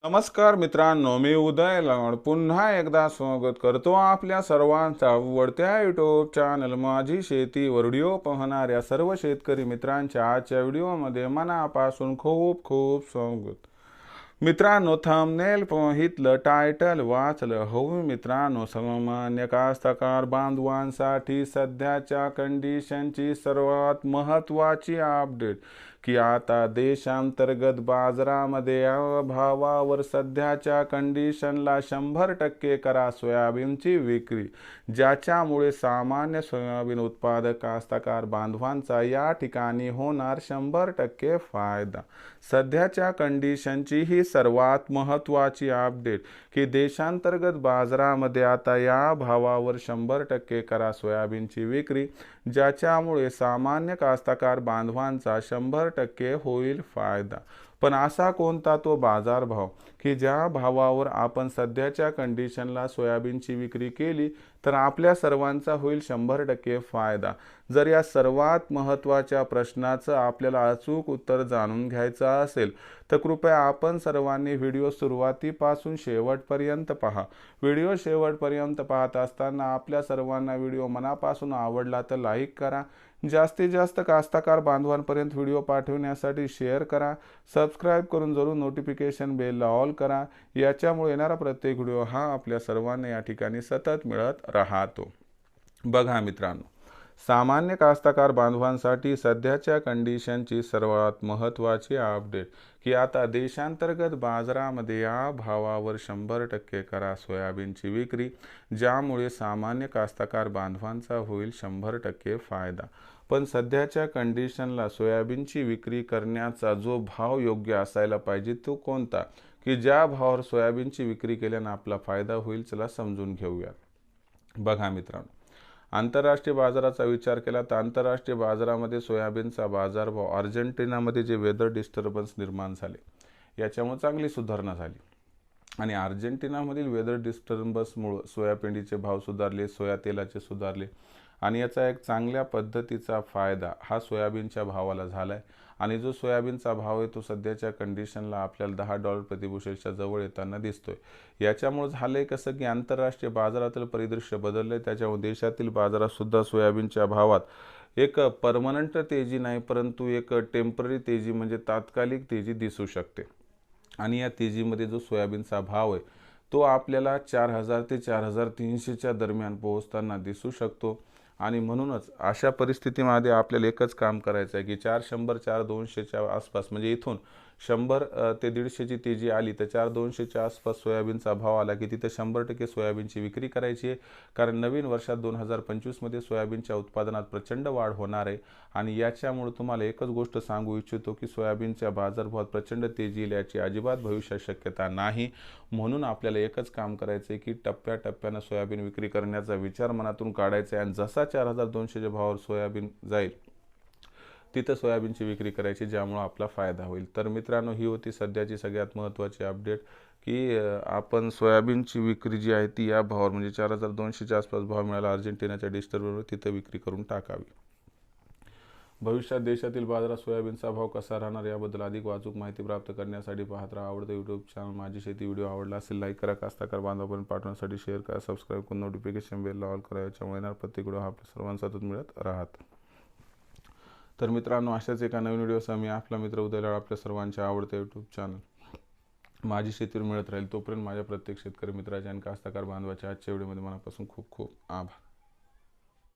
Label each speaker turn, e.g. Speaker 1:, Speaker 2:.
Speaker 1: नमस्कार मित्रांनो, मी उदय लाड पुन्हा एकदा स्वागत करतो आपल्या सर्वांचा आवडत्या यूट्यूब चॅनल माझी शेती व्हिडिओ पाहणाऱ्या सर्व शेतकरी मित्रांच्या आजच्या व्हिडिओमध्ये मनापासून खूप खूप स्वागत। मित्रांनो, थंबनेल पाहितलं, टायटल वाचलं, हो मित्रांनो, सामान्य कास्तकार बांधवांसाठी सध्याच्या कंडिशनची सर्वात महत्त्वाची अपडेट की आता देशांतर्गत बाजारामध्ये भावावर सध्याच्या कंडिशनला 100% करा सोयाबीनची विक्री, ज्याच्यामुळे सामान्य सोयाबीन उत्पादक कास्तकार बांधवांचा या ठिकाणी होणार 100% फायदा। सध्याच्या कंडिशनची ही सर्वात महत्त्वाची अपडेट की देशांतर्गत बाजारामध्ये आता या भावावर 100% करा सोयाबीनची विक्री, ज्याच्यामुळे सामान्य कास्तकार बांधवांचा 100% होईल फायदा। पण असा कोणता तो बाजारभाव की ज्या भावावर आपण सध्याच्या कंडिशनला सोयाबीनची विक्री केली तर आपल्या सर्वांचा होईल 100% फायदा। जर या सर्वात महत्त्वाच्या प्रश्नाचं आपल्याला अचूक उत्तर जाणून घ्यायचं असेल तर कृपया आपण सर्वांनी व्हिडिओ सुरुवातीपासून शेवटपर्यंत पहा। व्हिडिओ शेवटपर्यंत पाहत असताना आपल्या सर्वांना व्हिडिओ मनापासून आवडला तर लाईक करा, जास्तीत जास्त कास्तकार बांधवांपर्यंत व्हिडिओ पाठवण्यासाठी शेअर करा, सबस्क्राईब करून जरूर नोटिफिकेशन बेलला ऑल करा, याच्यामुळे येणारा प्रत्येक व्हिडिओ हा आपल्या सर्वांना या ठिकाणी सतत मिळत राहतो। बघा मित्रांनो, सामान्य कास्तकार बांधवांसाठी सध्याच्या कंडिशनची सर्वात महत्त्वाची अपडेट की आता देशांतर्गत बाजारामध्ये या भावावर 100% करा सोयाबीनची विक्री, ज्यामुळे सामान्य कास्तकार बांधवांचा होईल 100% फायदा। पण सध्याच्या कंडिशनला सोयाबीनची विक्री करण्याचा जो भाव योग्य असायला पाहिजे तो कोणता की ज्या भावावर सोयाबीनची विक्री केल्याने आपला फायदा होईल, चला समजून घेऊया। बघा मित्रांनो, आंतरराष्ट्रीय बाजाराचा विचार केला तर आंतरराष्ट्रीय बाजारामध्ये सोयाबीनचा बाजारभाव अर्जेंटिनामध्ये जे वेदर डिस्टर्बन्स निर्माण झाले याच्यामुळे चांगली सुधारणा झाली आणि अर्जेंटिनामधील वेदर डिस्टर्बन्समुळे सोयाबीनचे भाव सुधारले, सोया तेलाचे सुधारले आणि याचा एक चांगल्या पद्धतीचा फायदा हा सोयाबीनच्या भावाला झाला आहे। आणि जो सोयाबीनचा भाव आहे तो सध्याच्या कंडिशनला आपल्याला $10 प्रतिबुशेलच्या जवळ येताना दिसतोय। याच्यामुळे झालंय कसं की आंतरराष्ट्रीय बाजारातील परिदृश्य बदलले, त्याच्यामुळे देशातील बाजारात सुद्धा सोयाबीनच्या भावात एक परमनंट तेजी नाही परंतु एक टेम्पररी तेजी म्हणजे तात्कालिक तेजी दिसू शकते। आणि या तेजीमध्ये जो सोयाबीनचा भाव आहे तो आपल्याला 4000 ते 4300च्या दरम्यान पोहोचताना दिसू शकतो। आणि म्हणूनच अशा परिस्थितीमध्ये आपल्याला एकच काम करायचं आहे की 400 4200च्या आसपास म्हणजे इथून 100 ते 150ची तेजी आली तर 4200च्या आसपास सोयाबीनचा भाव आला की तिथे 100% सोयाबीनची विक्री करायची आहे। कारण नवीन वर्षात 2025 मध्ये सोयाबीनच्या उत्पादनात प्रचंड वाढ होणार आहे आणि याच्यामुळे तुम्हाला एकच गोष्ट सांगू इच्छितो की सोयाबीनच्या बाजारभावात प्रचंड तेजी येईल याची अजिबात भविष्यात शक्यता नाही। म्हणून आपल्याला एकच काम करायचं आहे की टप्प्याटप्प्याने सोयाबीन विक्री करण्याचा विचार मनातून काढायचा आहे आणि जसा 4200च्या भावावर सोयाबीन जाईल तिथं सोयाबीनची विक्री करायची, ज्यामुळे आपला फायदा होईल। तर मित्रांनो, ही होती सध्याची सगळ्यात महत्त्वाची अपडेट की आपण सोयाबीनची विक्री जी आहे ती या भावावर म्हणजे 4200च्या आसपास भाव मिळाला अर्जेंटिनाच्या डिस्टर्बन्सवर तिथं विक्री करून टाकावी। भविष्यात देशातील बाजारात सोयाबीनचा भाव कसा राहणार याबद्दल अधिक वाचूक माहिती प्राप्त करण्यासाठी पाहत राहा आवडतं यूट्यूब चॅनल माझी शेती। व्हिडिओ आवडला असेल लाईक करा, कास्तकार बांधवांपर्यंत पाठवण्यासाठी शेअर करा, सबस्क्राईब करून नोटिफिकेशन बेलला ऑल करा, याच्यामुळे येणार प्रत्येक व्हिडिओ हा आपल्या सर्वांना सतत मिळत राहत। तर मित्रांनो, अशाच एका नवीन व्हिडिओसह मी आपला मित्र उदय लाड आपल्या सर्वांच्या आवडते यूट्यूब चॅनल माझी शेतीवर मिळत राहील। तोपर्यंत माझ्या प्रत्येक शेतकरी मित्राच्या आणि कास्तकार बांधवाच्या आजच्या व्हिडिओमध्ये मनापासून खूप खूप आभार।